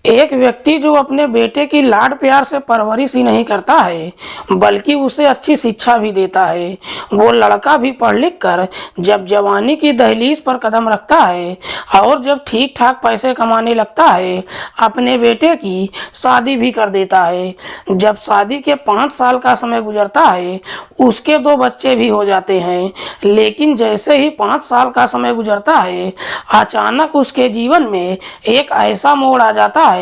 एक व्यक्ति जो अपने बेटे की लाड प्यार से परवरिश ही नहीं करता है बल्कि उसे अच्छी शिक्षा भी देता है, वो लड़का भी पढ़ लिख कर जब जवानी की दहलीज पर कदम रखता है और जब ठीक ठाक पैसे कमाने लगता है अपने बेटे की शादी भी कर देता है। जब शादी के 5 साल का समय गुजरता है उसके 2 बच्चे भी हो जाते हैं, लेकिन जैसे ही 5 साल का समय गुजरता है अचानक उसके जीवन में एक ऐसा मोड़ आ जाता है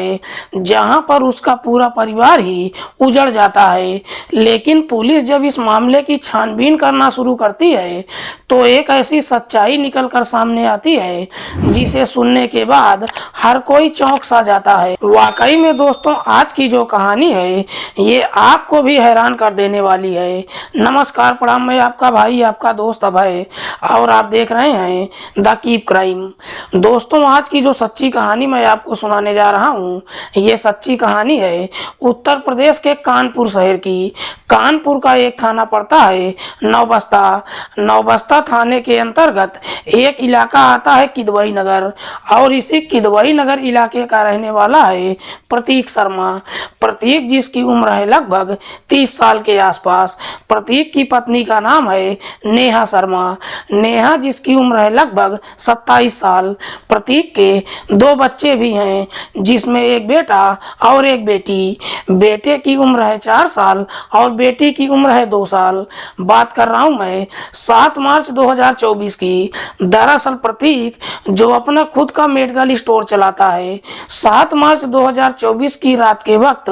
जहां पर उसका पूरा परिवार ही उजड़ जाता है। लेकिन पुलिस जब इस मामले की छानबीन करना शुरू करती है तो एक ऐसी सच्चाई निकल कर सामने आती है जिसे सुनने के बाद हर कोई चौंक सा जाता है। वाकई में दोस्तों, आज की जो कहानी है ये आपको भी हैरान कर देने वाली है। नमस्कार, प्रणाम, मैं आपका भाई, आपका दोस्त अभय और आप देख रहे हैं द कीप क्राइम। दोस्तों, आज की जो सच्ची कहानी मैं आपको सुनाने जा रहा हूँ ये सच्ची कहानी है उत्तर प्रदेश के कानपुर शहर की। कानपुर का एक थाना पड़ता है नौबस्ता। नौबस्ता थाने के अंतर्गत एक इलाका आता है किदवई नगर और इसी किदवई नगर इलाके का रहने वाला है प्रतीक शर्मा। प्रतीक जिसकी उम्र है लगभग 30 साल के आसपास। प्रतीक की पत्नी का नाम है नेहा शर्मा। नेहा जिसकी उम्र है लगभग 27 साल। प्रतीक के 2 बच्चे भी हैं जिसमें एक बेटा और एक बेटी। बेटे की उम्र है 4 साल और बेटी की उम्र है 2 साल। बात कर रहा हूं मैं 7 मार्च 2024 की। दरअसल प्रतीक जो अपना खुद का मेडिकल स्टोर चलाता है, 7 मार्च 2024 की रात के वक्त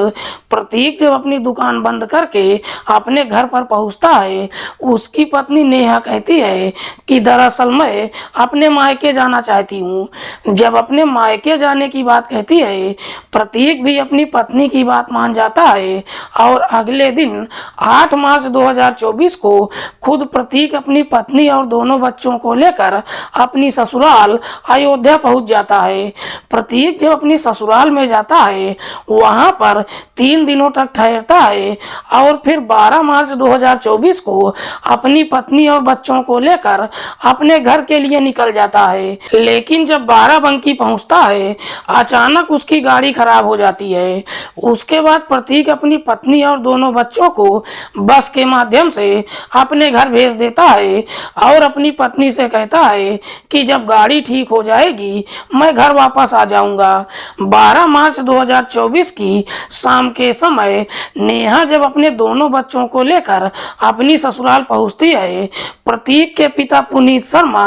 प्रतीक जब अपनी दुकान बंद करके अपने घर पर पहुंचता है उसकी पत्नी नेहा कहती है कि दरअसल मैं अपने मायके जाना चाहती हूँ। जब अपने मायके जाने की बात कहती है प्रतीक भी अपनी पत्नी की बात मान जाता है और अगले दिन 8 मार्च 2024 को खुद प्रतीक अपनी पत्नी और दोनों बच्चों को लेकर अपनी ससुराल अयोध्या पहुंच जाता है। प्रतीक जब अपनी ससुराल में जाता है वहां पर 3 दिनों तक ठहरता है और फिर 12 मार्च 2024 को अपनी पत्नी और बच्चों को लेकर अपने घर के लिए निकल जाता है। लेकिन जब बाराबंकी पहुंचता है अचानक उसकी गाड़ी खराब हो जाती है। उसके बाद प्रतीक अपनी पत्नी और दोनों बच्चों को बस के माध्यम से अपने घर भेज देता है और अपनी पत्नी से कहता है कि जब गाड़ी ठीक हो जाएगी मैं घर वापस आ जाऊंगा। 12 मार्च 2024 की शाम के समय नेहा जब अपने दोनों बच्चों को लेकर अपनी ससुराल पहुंचती है प्रतीक के पिता पुनीत शर्मा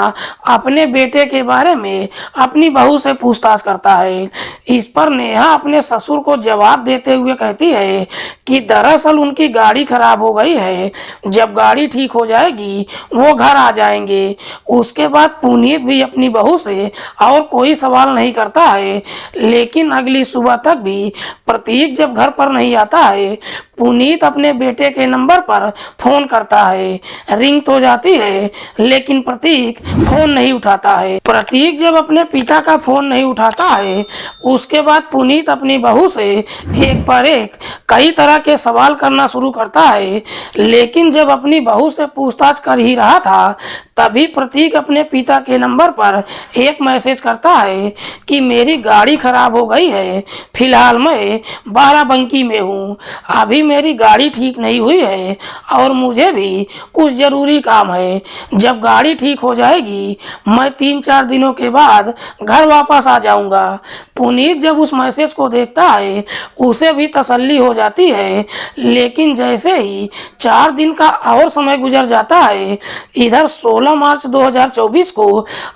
अपने बेटे के बारे में अपनी बहू से पूछताछ करता है। इस पर नेहा अपने ससुर को जवाब देते हुए कहती है कि दरअसल उनकी गाड़ी खराब हो गई है, जब गाड़ी ठीक हो जाएगी वो घर आ जाएंगे। उसके बाद पुनीत भी अपनी बहू से और कोई सवाल नहीं करता है। लेकिन अगली सुबह तक भी प्रतीक जब घर पर नहीं आता है पुनीत अपने बेटे के नंबर पर फोन करता है। रिंग तो जाती है लेकिन प्रतीक फोन नहीं उठाता है। प्रतीक जब अपने पिता का फोन नहीं उठाता है उसके बाद पुनीत अपनी बहू से एक पर एक कई तरह के सवाल करना शुरू करता है। लेकिन जब अपनी बहू से पूछताछ कर ही रहा था तभी प्रतीक अपने पिता के नंबर पर एक मैसेज करता है कि मेरी गाड़ी खराब हो गई है, फिलहाल मैं बाराबंकी में हूँ, अभी मेरी गाड़ी ठीक नहीं हुई है और मुझे भी कुछ जरूरी काम है। जब गाड़ी ठीक हो जाएगी मैं 3-4 दिनों के बाद घर वापस आ जाऊंगा। पुनीत जब उस मैसेज को देखता है उसे भी तसल्ली हो जाती है। लेकिन जैसे ही 4 दिन का और समय गुजर जाता है इधर 16 मार्च 2024 को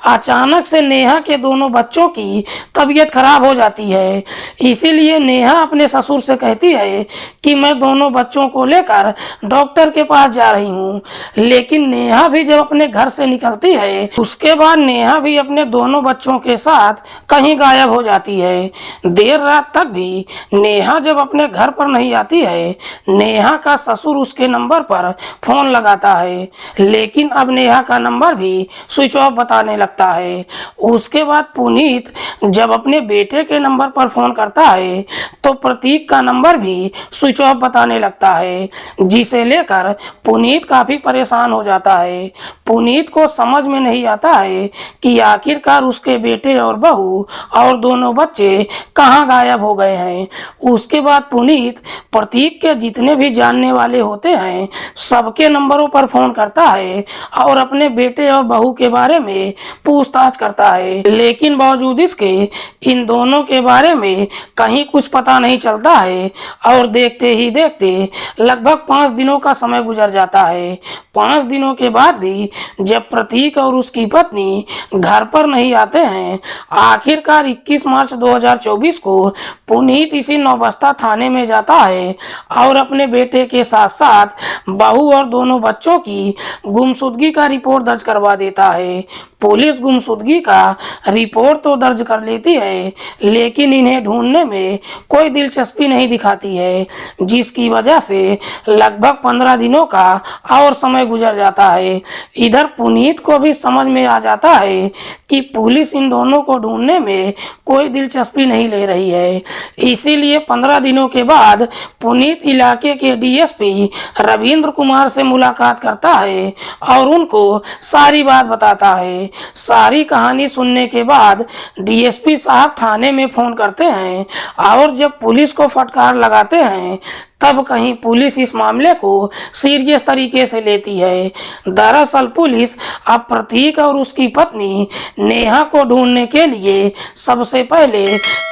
अचानक से नेहा के दोनों बच्चों की तबीयत खराब हो जाती है। इसीलिए नेहा अपने ससुर से कहती है कि मैं दोनों बच्चों को लेकर डॉक्टर के पास जा रही हूँ। लेकिन नेहा भी जब अपने घर से निकलती है उसके बाद नेहा भी अपने दोनों बच्चों के साथ कहीं गायब हो जाती है। देर रात तक भी नेहा जब अपने घर पर नहीं आती है, नेहा का ससुर उसके नंबर पर फोन लगाता है, लेकिन अब नेहा का नंबर भी स्विच ऑफ बताने लगता है। उसके बाद पुनीत जब अपने बेटे के नंबर पर फोन करता है तो प्रतीक का नंबर भी स्विच ऑफ बताने लगता है, जिसे लेकर पुनीत काफी परेशान हो जाता है। पुनीत को समझ में नहीं आता है कि आखिरकार उसके बेटे और बहू और दोनों बच्चे कहाँ गायब हो गए हैं। उसके बाद पुनीत प्रतीक के जितने भी जानने वाले होते हैं सबके नंबरों पर फोन करता है और अपने बेटे और बहू के बारे में पूछताछ करता है, लेकिन बावजूद इसके इन दोनों के बारे में कहीं कुछ पता नहीं चलता है और देखते ही देखते लगभग 5 दिनों का समय गुजर जाता है। 5 दिनों के बाद भी जब प्रतीक और उसकी पत्नी घर पर नहीं आते हैं, आखिरकार 21 मार्च 2024 को पुनीत इसी नौबस्ता थाने में जाता है और अपने बेटे के साथ साथ बहू और दोनों बच्चों की गुमशुदगी का रिपोर्ट दर्ज करवा देता है। पुलिस गुमशुदगी का रिपोर्ट तो दर्ज कर लेती है, लेकिन इन्हें ढूंढने में कोई दिलचस्पी नहीं दिखाती है, जिसकी वजह से लगभग 15 दिनों का और समय गुजर जाता है। इधर पुनीत को भी समझ में आ जाता है कि पुलिस इन दोनों को ढूंढने में कोई दिलचस्पी नहीं ले रही है, इसीलिए 15 दिनों के बाद पुनीत इलाके के डीएसपी रविंद्र कुमार से मुलाकात करता है और उनको सारी बात बताता है। सारी कहानी सुनने के बाद डीएसपी साहब थाने में फोन करते हैं और जब पुलिस को फटकार लगाते हैं तब कहीं पुलिस इस मामले को सीरियस तरीके से लेती है। दरअसल पुलिस अब प्रतीक और उसकी पत्नी नेहा को ढूंढने के लिए सबसे पहले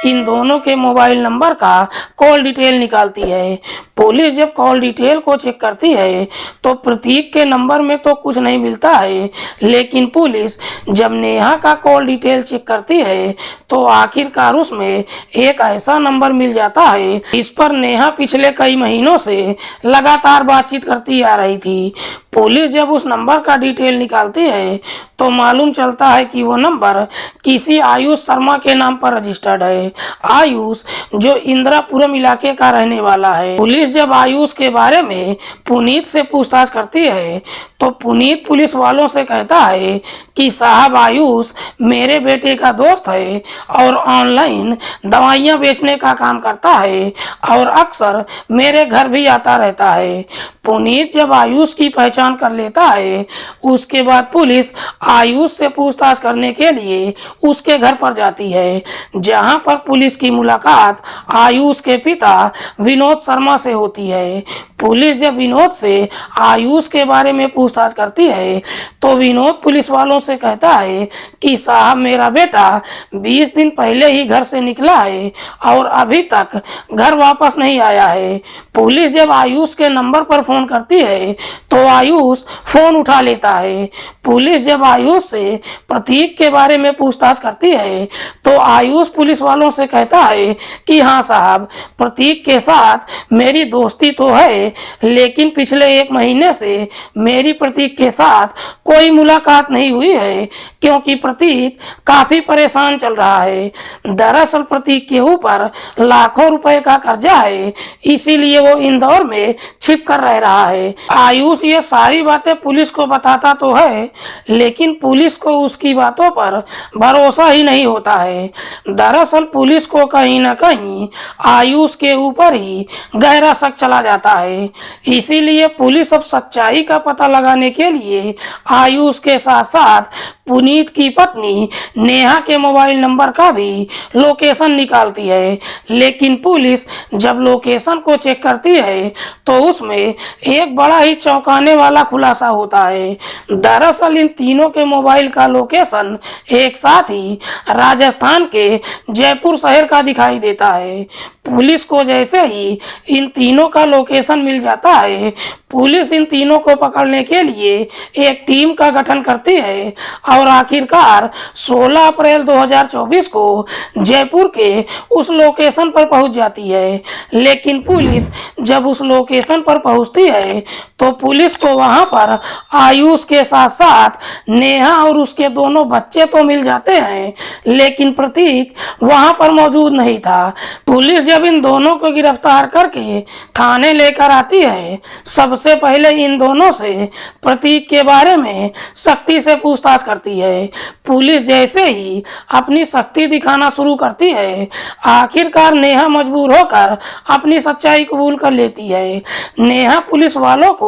इन दोनों के मोबाइल नंबर का कॉल डिटेल निकालती है। पुलिस जब कॉल डिटेल को चेक करती है तो प्रतीक के नंबर में तो कुछ नहीं मिलता है, लेकिन पुलिस जब नेहा का कॉल डिटेल चेक करती है तो आखिरकार उसमें एक ऐसा नंबर मिल जाता है इस पर नेहा पिछले कई महीनों से लगातार बातचीत करती आ रही थी। पुलिस जब उस नंबर का डिटेल निकालती है तो मालूम चलता है कि वो नंबर किसी आयुष शर्मा के नाम पर रजिस्टर्ड है। आयुष जो इंदिरापुरम इलाके का रहने वाला है। पुलिस जब आयुष के बारे में पुनीत से पूछताछ करती है तो पुनीत पुलिस वालों से कहता है कि साहब आयुष मेरे बेटे का दोस्त है और ऑनलाइन दवाइयां बेचने का काम करता है और अक्सर मेरे घर भी आता रहता है। पुनीत जब आयुष की पहचान कर लेता है उसके बाद पुलिस आयुष से पूछताछ करने के लिए उसके घर पर जाती है, जहां पर पुलिस की मुलाकात आयुष के पिता विनोद शर्मा से होती है। पुलिस जब विनोद से आयुष के बारे में पूछताछ करती है तो विनोद पुलिस वालों से कहता है कि साहब मेरा बेटा 20 दिन पहले ही घर से निकला है और अभी तक घर वापस नहीं आया है। पुलिस जब आयुष के नंबर पर फोन करती है तो आयुष फोन उठा लेता है। पुलिस जब आयुष से प्रतीक के बारे में पूछताछ करती है तो आयुष पुलिस वालों से कहता है कि हाँ साहब प्रतीक के साथ मेरी दोस्ती तो है, लेकिन पिछले 1 महीने से मेरी प्रतीक के साथ कोई मुलाकात नहीं हुई है क्योंकि प्रतीक काफी परेशान चल रहा है। दरअसल प्रतीक के ऊपर लाखों रुपए का कर्जा है, इसीलिए वो इंदौर में छिप कर रह रहा है। आयुष ये सारी बातें पुलिस को बताता तो है, लेकिन पुलिस को उसकी बातों पर भरोसा ही नहीं होता है। दरअसल पुलिस को कहीं ना कहीं आयुष के ऊपर ही गहरा शक चला जाता है, इसीलिए पुलिस अब सच्चाई का पता लगाने के लिए आयुष के साथ साथ पुनीत की पत्नी नेहा के मोबाइल नंबर का भी लोकेशन निकालती है। लेकिन पुलिस जब लोकेशन को चेक करती है तो उसमें एक बड़ा ही चौंकाने वाला खुलासा होता है। दरअसल इन तीनों के मोबाइल का लोकेशन एक साथ ही राजस्थान के जयपुर शहर का दिखाई देता है। पुलिस को जैसे ही इन तीनों का लोकेशन मिल जाता है, पुलिस इन तीनों को पकड़ने के लिए एक टीम का गठन करती है और आखिरकार 16 अप्रैल 2024 को जयपुर के उस लोकेशन पर पहुंच जाती है। लेकिन पुलिस जब उस लोकेशन पर पहुंचती है तो पुलिस को वहां पर आयुष के साथ साथ नेहा और उसके दोनों बच्चे तो मिल जाते हैं, लेकिन प्रतीक वहां पर मौजूद नहीं था। पुलिस जब इन दोनों को गिरफ्तार करके थाने लेकर आती है, सबसे पहले इन दोनों से प्रतीक के बारे में सख्ती से पूछताछ करती है। पुलिस जैसे ही अपनी सख्ती दिखाना शुरू करती है, आखिरकार नेहा मजबूर होकर अपनी सच्चाई कबूल कर लेती है। नेहा पुलिस वालों को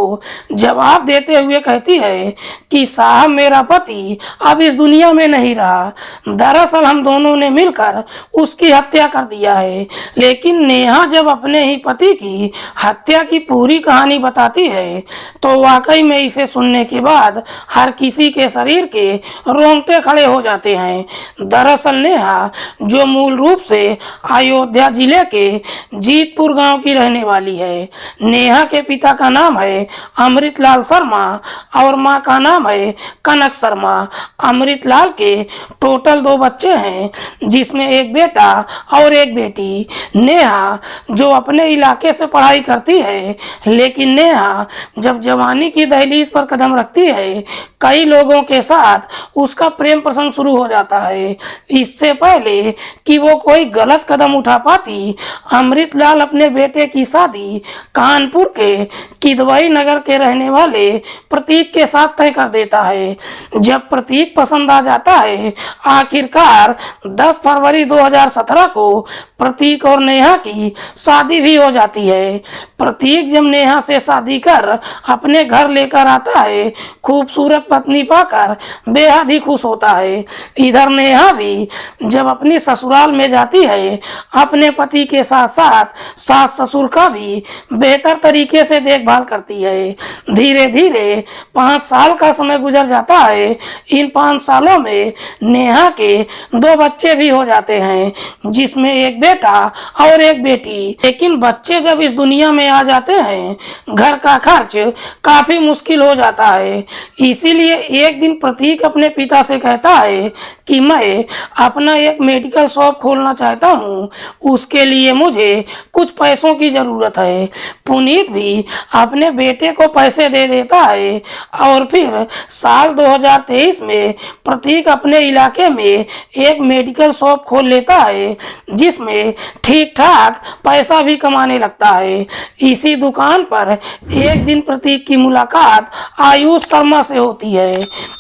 जवाब देते हुए कहती है कि साहब, मेरा पति अब इस दुनिया में नहीं रहा। दरअसल हम दोनों ने मिलकर उसकी हत्या कर दिया है। लेकिन नेहा जब अपने ही पति की हत्या की पूरी कहानी बताती है तो वाकई में इसे सुनने के बाद हर किसी के शरीर के रोंगटे खड़े हो जाते हैं। दरअसल नेहा, जो मूल रूप से अयोध्या जिले के जीतपुर गांव की रहने वाली है। नेहा के पिता का नाम है अमृतलाल शर्मा और मां का नाम है कनक शर्मा। अमृतलाल के टोटल 2 बच्चे हैं, जिसमें एक बेटा और एक बेटी। नेहा जो अपने इलाके से पढ़ाई करती है, लेकिन नेहा जब जवानी की दहलीज पर कदम रखती है, कई लोगों के साथ उसका प्रेम प्रसंग शुरू हो जाता है। इससे पहले कि वो कोई गलत कदम उठा पाती, अमृतलाल अपने बेटे की शादी कानपुर के किदवई नगर के रहने वाले प्रतीक के साथ तय कर देता है। जब प्रतीक पसंद आ जाता है, आखिरकार 10 फरवरी 2017 को प्रतीक और नेहा की शादी भी हो जाती है। प्रतीक जब नेहा से शादी कर अपने घर लेकर आता है, खूबसूरत पत्नी पाकर बेहद ही खुश होता है। इधर नेहा भी जब अपनी ससुराल में जाती है, अपने पति के साथ साथ सास ससुर का भी बेहतर तरीके से देखभाल करती है। धीरे धीरे 5 साल का समय गुजर जाता है। इन 5 सालों में नेहा के 2 बच्चे भी हो जाते हैं, जिसमें एक बेटा और एक बेटी। लेकिन बच्चे जब इस दुनिया में आ जाते हैं, घर का खर्च काफी मुश्किल हो जाता है। इसीलिए एक दिन प्रतीक अपने पिता से कहता है कि मैं अपना एक मेडिकल शॉप खोलना चाहता हूँ, उसके लिए मुझे कुछ पैसों की जरूरत है। पुनीत भी अपने बेटे को पैसे दे देता है और फिर साल 2023 में प्रतीक अपने इलाके में एक मेडिकल शॉप खोल लेता है, जिसमें ठीक ठाक पैसा भी कमाने लगता है। इसी दुकान पर एक दिन प्रतीक की मुलाकात आयुष शर्मा से होती है।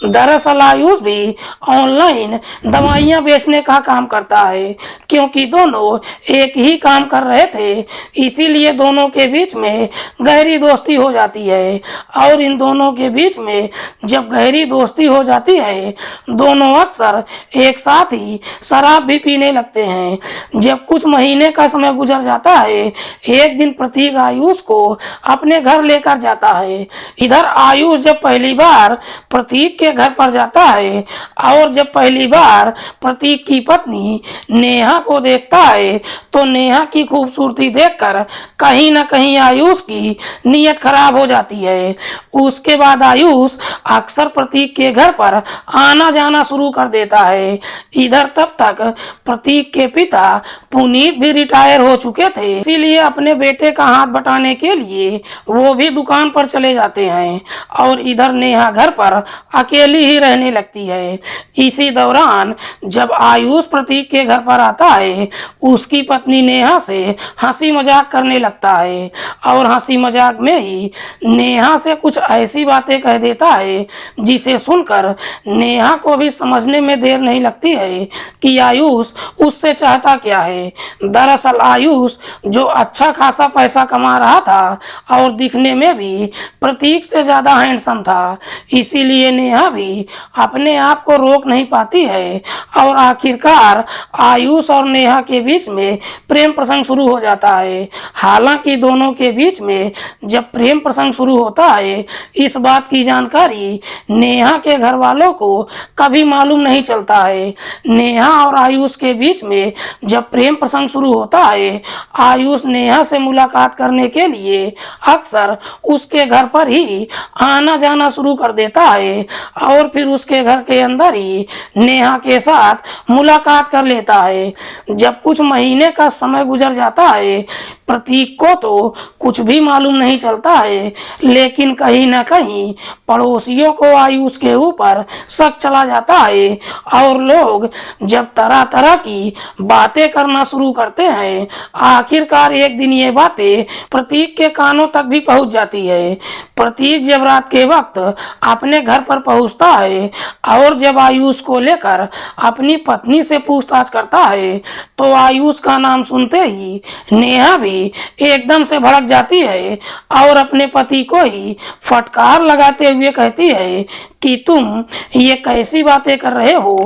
दरअसल आयुष भी ऑनलाइन दवाइयां बेचने का काम करता है। क्योंकि दोनों एक ही काम कर रहे थे, इसीलिए दोनों के बीच में गहरी दोस्ती हो जाती है। और इन दोनों के बीच में जब गहरी दोस्ती हो जाती है, दोनों अक्सर एक साथ ही शराब भी पीने लगते हैं। जब कुछ महीने का समय गुजर जाता है, एक दिन प्रतीक आयुष को अपने घर लेकर जाता है। इधर आयुष जब पहली बार प्रतीक के घर पर जाता है और जब पहली बार प्रतीक की पत्नी नेहा को देखता है, तो नेहा की खूबसूरती देखकर कहीं न कहीं आयुष की नीयत खराब हो जाती है। उसके बाद आयुष अक्सर प्रतीक के घर पर आना जाना शुरू कर देता है। इधर तब तक प्रतीक के पिता पुनीत भी रिटायर हो चुके थे, इसीलिए अपने बेटे का हाथ बटाने के लिए वो भी दुकान पर चले जाते हैं और इधर नेहा घर पर अकेली ही रहने लगती है। इसी दौरान जब आयुष प्रतीक के घर पर आता है, उसकी पत्नी नेहा से हंसी मजाक करने लगता है और हंसी मजाक में ही नेहा से कुछ ऐसी बातें कह देता है जिसे सुनकर नेहा को भी समझने में देर नहीं लगती है कि आयुष उससे चाहता क्या है। दरअसल आयुष जो अच्छा खासा पैसा कमा रहा था और दिखने में भी प्रतीक से ज्यादा हैंडसम था, इसीलिए नेहा भी अपने आप को रोक नहीं पाती है और आखिरकार आयुष और नेहा के बीच में प्रेम प्रसंग शुरू हो जाता है। हालांकि दोनों के बीच में जब प्रेम प्रसंग शुरू होता है, इस बात की जानकारी नेहा के घर वालों को कभी मालूम नहीं चलता है। नेहा और आयुष के बीच में जब प्रेम प्रसंग शुरू होता है, आयुष नेहा से मुलाकात करने के लिए अक्सर उसके घर पर ही आना जाना शुरू कर देता है और फिर उसके अपने घर के अंदर ही नेहा के साथ मुलाकात कर लेता है। जब कुछ महीने का समय गुजर जाता है, प्रतीक को तो कुछ भी मालूम नहीं चलता है, लेकिन कहीं न कहीं पड़ोसियों को आयुष के ऊपर शक चला जाता है और लोग जब तरह तरह की बातें करना शुरू करते हैं, आखिरकार एक दिन ये बातें प्रतीक के कानों तक भी पहुंच जाती है। प्रतीक जब रात के वक्त अपने घर पर पहुंचता है और जब आयुष को लेकर अपनी पत्नी से पूछताछ करता है, तो आयुष का नाम सुनते ही नेहा भी एकदम से भड़क जाती है और अपने पति को ही फटकार लगाते हुए कहती है कि तुम ये कैसी बातें कर रहे हो?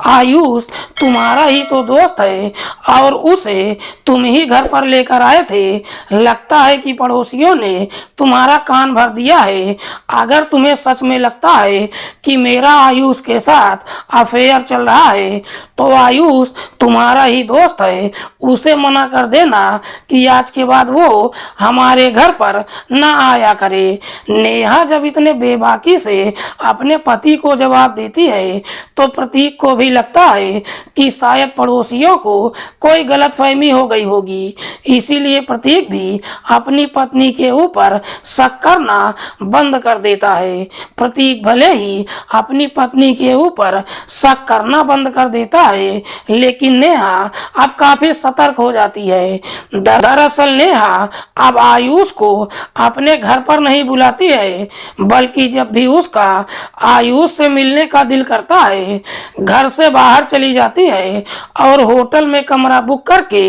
आयुष तुम्हारा ही तो दोस्त है और उसे तुम ही घर पर लेकर आए थे। लगता है कि पड़ोसियों ने तुम्हारा कान भर दिया है। अगर तुम्हें सच में लगता है कि मेरा आयुष के साथ अफेयर चल रहा है, तो आयुष तुम्हारा ही दोस्त है। उसे मना कर देना कि आज के बाद वो हमारे घर पर न आया करे। नेहा जब इतने बेबाकी से अपने पति को जवाब देती है, तो प्रतीक को भी लगता है कि शायद पड़ोसियों को कोई गलतफहमी हो गई होगी। इसीलिए प्रतीक भी अपनी पत्नी के ऊपर शक करना बंद कर देता है। प्रतीक भले ही अपनी पत्नी के ऊपर शक करना बंद कर देता है, लेकिन नेहा अब काफी सतर्क हो जाती है। दरअसल नेहा अब आयुष को अपने घर पर नहीं बुलाती है, बल्कि जब भी उसका आयुष से मिलने का दिल करता है, घर से बाहर चली जाती है और होटल में कमरा बुक करके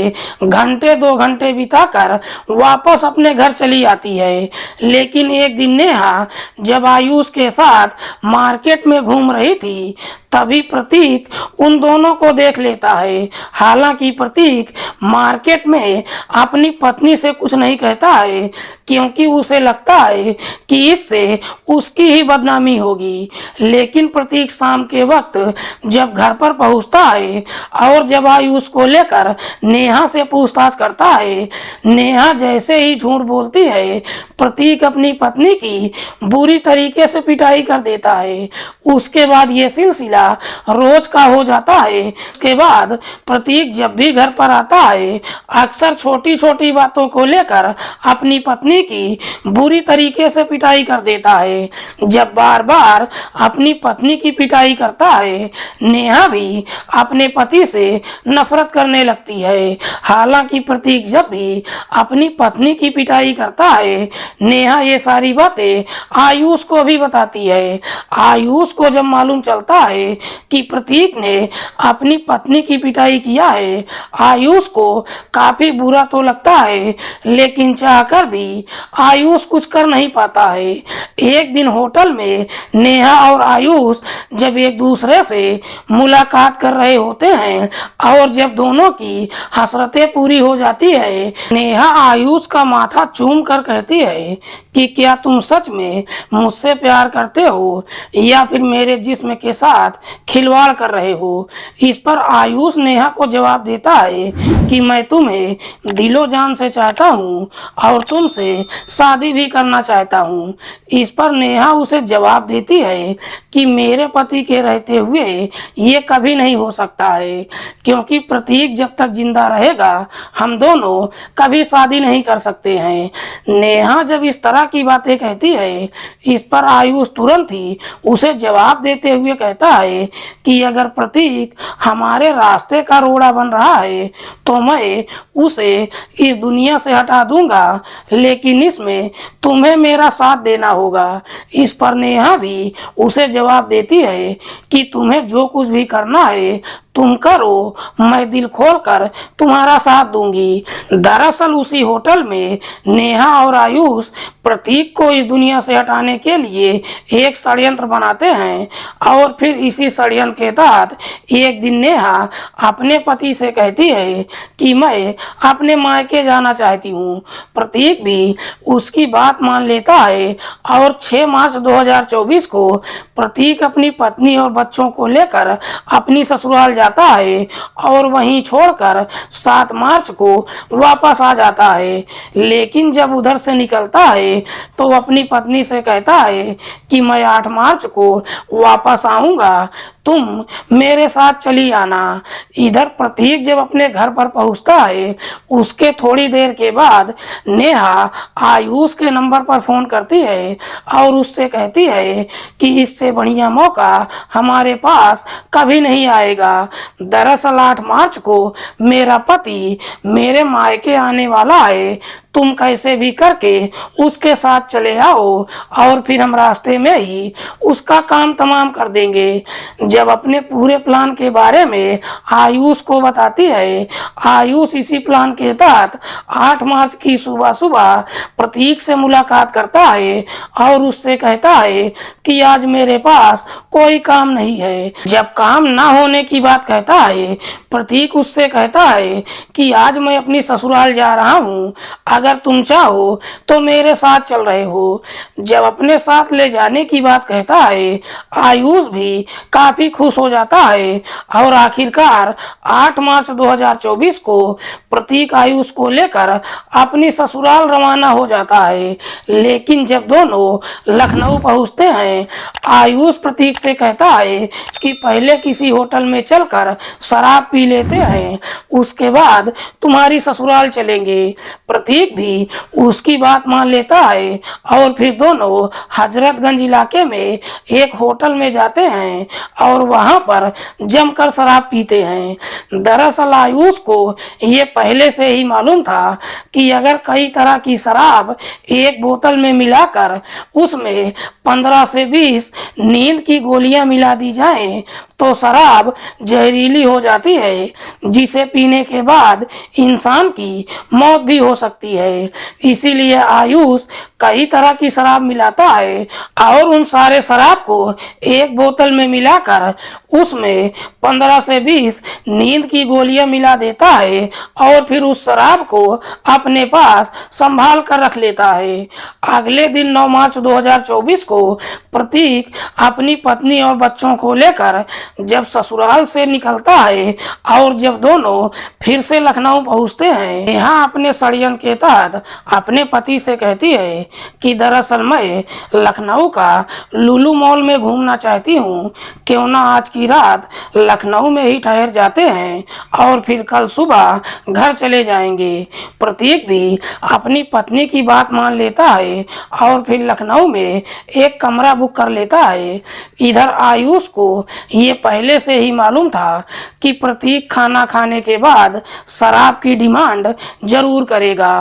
घंटे 2 घंटे बिताकर वापस अपने घर चली आती है। लेकिन एक दिन नेहा जब आयुष के साथ मार्केट में घूम रही थी, तभी प्रतीक उन दोनों को देख लेता है। हालांकि प्रतीक मार्केट में अपनी पत्नी से कुछ नहीं कहता है, क्योंकि उसे लगता है कि इससे उसकी ही बदनामी होगी। लेकिन प्रतीक शाम के वक्त जब घर पर पहुंचता है और जब आयुष को लेकर नेहा से पूछताछ करता है, नेहा जैसे ही झूठ बोलती है, प्रतीक अपनी पत्नी की बुरी तरीके से पिटाई कर देता है। उसके बाद ये सिलसिला रोज का हो जाता है। उसके बाद प्रतीक जब भी घर पर आता है, अक्सर छोटी छोटी बातों को लेकर अपनी पत्नी की बुरी तरीके से पिटाई कर देता है। जब बार बार अपनी पत्नी की पिटाई करता है, नेहा भी अपने पति से नफरत करने लगती है। हालांकि प्रतीक जब भी अपनी पत्नी की पिटाई करता है, नेहा ये सारी बातें आयुष को भी बताती है। आयुष को जब मालूम चलता है कि प्रतीक ने अपनी पत्नी की पिटाई किया है, आयुष को काफी बुरा तो लगता है, लेकिन चाहकर भी आयुष कुछ कर नहीं पाता है। एक दिन होटल में नेहा और आयुष जब एक दूसरे से मुलाकात कर रहे होते हैं और जब दोनों की हसरतें पूरी हो जाती है, नेहा आयुष का माथा चूम कर कहती है कि क्या तुम सच में मुझसे प्यार करते हो या फिर मेरे जिस्म के साथ खिलवाड़ कर रहे हो? इस पर आयुष नेहा को जवाब देता है कि मैं तुम्हें दिलो जान से चाहता हूँ और तुमसे शादी भी करना चाहता हूँ। इस पर नेहा उसे जवाब देती है कि मेरे पति के रहते हुए ये कभी नहीं हो सकता है, क्योंकि प्रतीक जब तक जिंदा रहेगा हम दोनों कभी शादी नहीं कर सकते हैं। नेहा जब इस तरह की बातें कहती है, इस पर आयुष तुरंत ही उसे जवाब देते हुए कहता है कि अगर प्रतीक हमारे रास्ते का रोड़ा बन रहा है तो मैं उसे इस दुनिया से हटा दूंगा, लेकिन इसमें तुम्हें मेरा साथ देना होगा। इस पर नेहा भी उसे जवाब देती है कि तुम्हें जो कुछ भी करना है तुम करो, मैं दिल खोलकर तुम्हारा साथ दूंगी। दरअसल उसी होटल में नेहा और आयुष प्रतीक को इस दुनिया से हटाने के लिए एक षड्यंत्र बनाते हैं और फिर इसी षड्यंत्र के तहत एक दिन नेहा अपने पति से कहती है कि मैं अपने मायके जाना चाहती हूँ। प्रतीक भी उसकी बात मान लेता है और 6 मार्च 2024 को प्रतीक अपनी पत्नी और बच्चों को लेकर अपनी ससुराल जाता है और वहीं छोड़कर 7 मार्च को वापस आ जाता है। लेकिन जब उधर से निकलता है तो अपनी पत्नी से कहता है कि मैं 8 मार्च को वापस आऊंगा, तुम मेरे साथ चली आना। इधर प्रतीक जब अपने घर पर पहुंचता है उसके थोड़ी देर के बाद नेहा आयुष के नंबर पर फोन करती है और उससे कहती है कि इससे बढ़िया मौका हमारे पास कभी नहीं आएगा। दरअसल 8 मार्च को मेरा पति मेरे मायके आने वाला है, तुम कैसे भी करके उसके साथ चले आओ और फिर हम रास्ते में ही उसका काम तमाम कर देंगे। जब अपने पूरे प्लान के बारे में आयुष को बताती है, आयुष इसी प्लान के तहत 8 मार्च की सुबह सुबह प्रतीक से मुलाकात करता है और उससे कहता है कि आज मेरे पास कोई काम नहीं है। जब काम ना होने की बात कहता है, प्रतीक उससे कहता है कि आज मैं अपनी ससुराल जा रहा हूँ, अगर तुम चाहो तो मेरे साथ चल रहे हो। जब अपने साथ ले जाने की बात कहता है, आयुष भी काफी खुश हो जाता है और आखिरकार 8 मार्च 2024 को प्रतीक आयुष को लेकर अपनी ससुराल रवाना हो जाता है। लेकिन जब दोनों लखनऊ पहुंचते हैं, आयुष प्रतीक से कहता है कि पहले किसी होटल में चलकर शराब पी लेते हैं, उसके बाद तुम्हारी ससुराल चलेंगे। प्रतीक भी उसकी बात मान लेता है और फिर दोनों हजरतगंज इलाके में एक होटल में जाते हैं और वहां पर जमकर शराब पीते हैं। दरअसल आयुष को ये पहले से ही मालूम था कि अगर कई तरह की शराब एक बोतल में मिलाकर उसमें 15 से 20 नींद की गोलियां मिला दी जाएं तो शराब जहरीली हो जाती है, जिसे पीने के बाद इंसान की मौत भी हो सकती है। इसीलिए आयुष कई तरह की शराब मिलाता है और उन सारे शराब को एक बोतल में मिलाकर उसमें 15 से 20 नींद की गोलियां मिला देता है और फिर उस शराब को अपने पास संभाल कर रख लेता है। अगले दिन 9 मार्च 2024 को प्रतीक अपनी पत्नी और बच्चों को लेकर जब ससुराल से निकलता है और जब दोनों फिर से लखनऊ पहुंचते हैं, यहाँ अपने षड्यंत्र के तहत अपने पति से कहती है कि दरअसल मैं लखनऊ का लुलु मॉल में घूमना चाहती हूँ, क्यों ना आज की रात लखनऊ में ही ठहर जाते हैं और फिर कल सुबह घर चले जाएंगे। प्रतीक भी अपनी पत्नी की बात मान लेता है और फिर लखनऊ में एक कमरा बुक कर लेता है। इधर आयुष को ये पहले से ही मालूम था कि प्रतीक खाना खाने के बाद शराब की डिमांड जरूर करेगा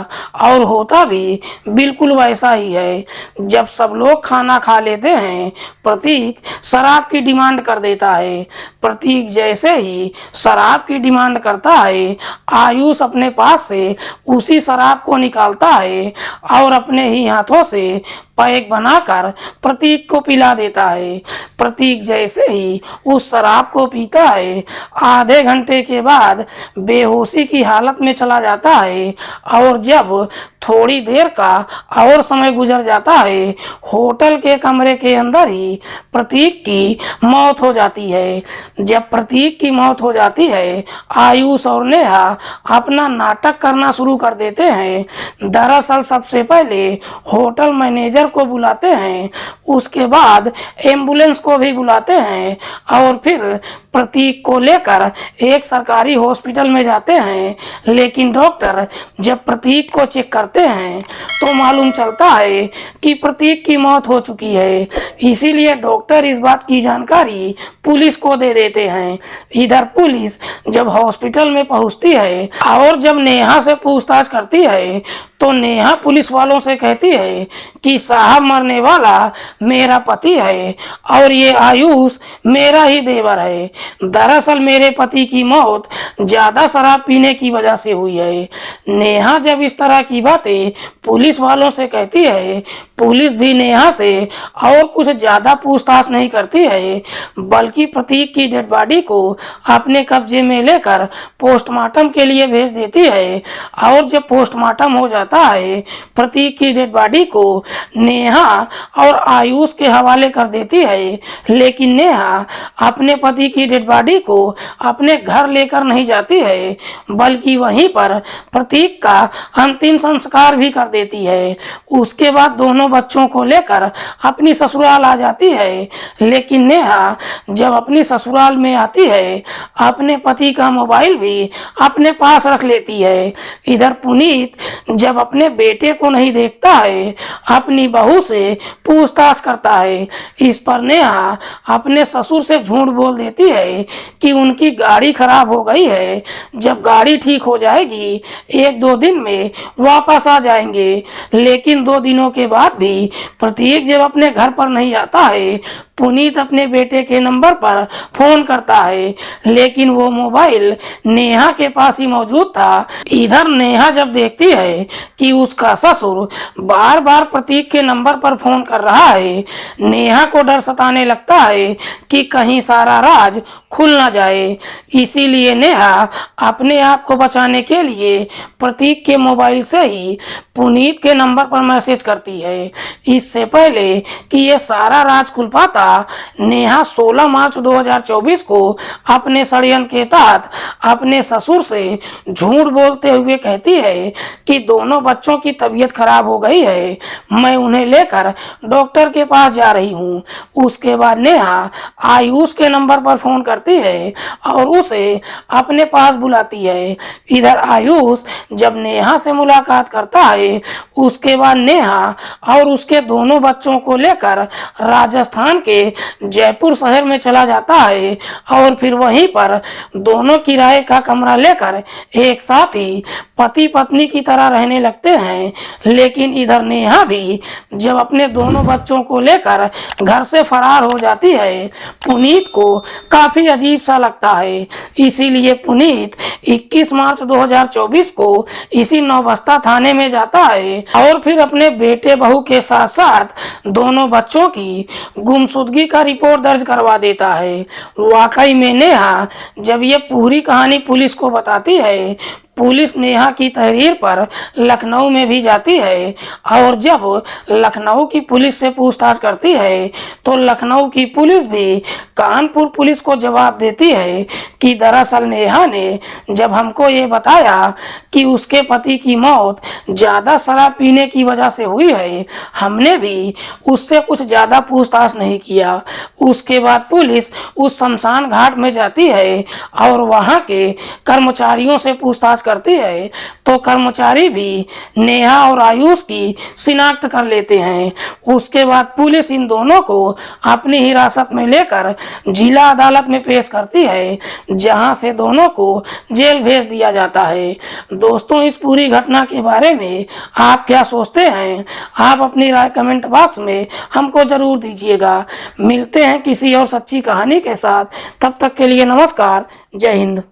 और होता भी बिल्कुल वैसा ही है। जब सब लोग खाना खा लेते हैं, प्रतीक शराब की डिमांड कर देता है। प्रतीक जैसे ही शराब की डिमांड करता है, आयुष अपने पास से उसी शराब को निकालता है और अपने ही हाथों से पैक बनाकर प्रतीक को पिला देता है। प्रतीक जैसे ही उस शराब को पीता है, आधे घंटे के बाद बेहोशी की हालत में चला जाता है और जब थोड़ी देर का और समय गुजर जाता है, होटल के कमरे के अंदर ही प्रतीक की मौत हो जाती है। जब प्रतीक की मौत हो जाती है, आयुष और नेहा अपना नाटक करना शुरू कर देते हैं। दरअसल सबसे पहले होटल मैनेजर को बुलाते हैं, उसके बाद एम्बुलेंस को भी बुलाते हैं और फिर प्रतीक को लेकर एक सरकारी हॉस्पिटल में जाते हैं। लेकिन डॉक्टर जब प्रतीक को चेक करते हैं तो मालूम चलता है कि प्रतीक की मौत हो चुकी है। इसीलिए डॉक्टर इस बात की जानकारी पुलिस को दे देते हैं। इधर पुलिस जब हॉस्पिटल में पहुंचती है और जब नेहा से पूछताछ करती है तो नेहा पुलिस वालों से कहती है कि साहब मरने वाला मेरा पति है और ये आयुष मेरा ही देवर है। दरअसल मेरे पति की मौत ज्यादा शराब पीने की वजह से हुई है। नेहा जब इस तरह की बातें पुलिस वालों से कहती है, पुलिस भी नेहा से और कुछ ज्यादा पूछताछ नहीं करती है, बल्कि प्रतीक की डेड बॉडी को अपने कब्जे में लेकर पोस्टमार्टम के लिए भेज देती है। और जब पोस्टमार्टम हो जाता है, प्रतीक की डेड बॉडी को नेहा और आयुष के हवाले कर देती है, लेकिन नेहा अपने पति की डेड बॉडी को अपने घर लेकर नहीं जाती है, बल्कि वहीं पर प्रतीक का अंतिम संस्कार भी कर देती है। उसके बाद दोनों बच्चों को लेकर अपनी ससुराल आ जाती है, लेकिन नेहा जब अपनी ससुराल में आती है, अपने पति का मोबाइल भी अपने पास रख लेती है। इधर पुनीत जब अपने बेटे को नहीं देखता है, अपनी बहू से पूछताछ करता है। इस पर नेहा अपने ससुर से झूठ बोल देती है कि उनकी गाड़ी खराब हो गई है, जब गाड़ी ठीक हो जाएगी 1-2 दिन में वापस आ जाएंगे। लेकिन 2 दिनों के बाद भी प्रतीक जब अपने घर पर नहीं आता है, पुनीत अपने बेटे के नंबर पर फोन करता है, लेकिन वो मोबाइल नेहा के पास ही मौजूद था। इधर नेहा जब देखती है कि उसका ससुर बार बार प्रतीक के नंबर पर फोन कर रहा है, नेहा को डर सताने लगता है कि कहीं सारा राज खुल ना जाए। इसीलिए नेहा अपने आप को बचाने के लिए प्रतीक के मोबाइल से ही पुनीत के नंबर पर मैसेज करती है। इससे पहले कि ये सारा राज खुल पाता, नेहा 16 मार्च 2024 को अपने षड्यंत्र के तहत अपने ससुर से झूठ बोलते हुए कहती है कि दोनों बच्चों की तबीयत खराब हो गई है, मैं उन्हें लेकर डॉक्टर के पास जा रही हूँ। उसके बाद नेहा आयुष के नंबर पर फोन करती है और उसे अपने पास बुलाती है। इधर आयुष जब नेहा से मुलाकात करता है, उसके बाद नेहा और उसके दोनों बच्चों को लेकर राजस्थान के जयपुर शहर में चला जाता है और फिर वहीं पर दोनों किराए का कमरा लेकर एक साथ ही पति पत्नी की तरह रहने लगते हैं। लेकिन इधर नेहा भी जब अपने दोनों बच्चों को लेकर घर से फरार हो जाती है, पुनीत को काफी अजीब सा लगता है। इसीलिए पुनीत 21 मार्च 2024 को इसी नौबस्ता थाने में जाता है और फिर अपने बेटे बहू के साथ साथ दोनों बच्चों की गुमशुदगी का रिपोर्ट दर्ज करवा देता है। वाकई में नेहा जब ये पूरी कहानी पुलिस को बताती है, पुलिस नेहा की तहरीर पर लखनऊ में भी जाती है और जब लखनऊ की पुलिस से पूछताछ करती है, तो लखनऊ की पुलिस भी कानपुर पुलिस को जवाब देती है कि दरअसल नेहा ने जब हमको ये बताया कि उसके पति की मौत ज़्यादा शराब पीने की वजह से हुई है, हमने भी उससे कुछ ज़्यादा पूछताछ नहीं किया। उसके बाद पुलिस उस शमशान घाट में जाती है और वहाँ के कर्मचारियों से पूछताछ करती है, तो कर्मचारी भी नेहा और आयुष की शिनाख्त कर लेते हैं। उसके बाद पुलिस इन दोनों को अपनी हिरासत में लेकर जिला अदालत में पेश करती है, जहां से दोनों को जेल भेज दिया जाता है। दोस्तों, इस पूरी घटना के बारे में आप क्या सोचते हैं? आप अपनी राय कमेंट बॉक्स में हमको जरूर दीजिएगा। मिलते हैं किसी और सच्ची कहानी के साथ, तब तक के लिए नमस्कार, जय हिंद।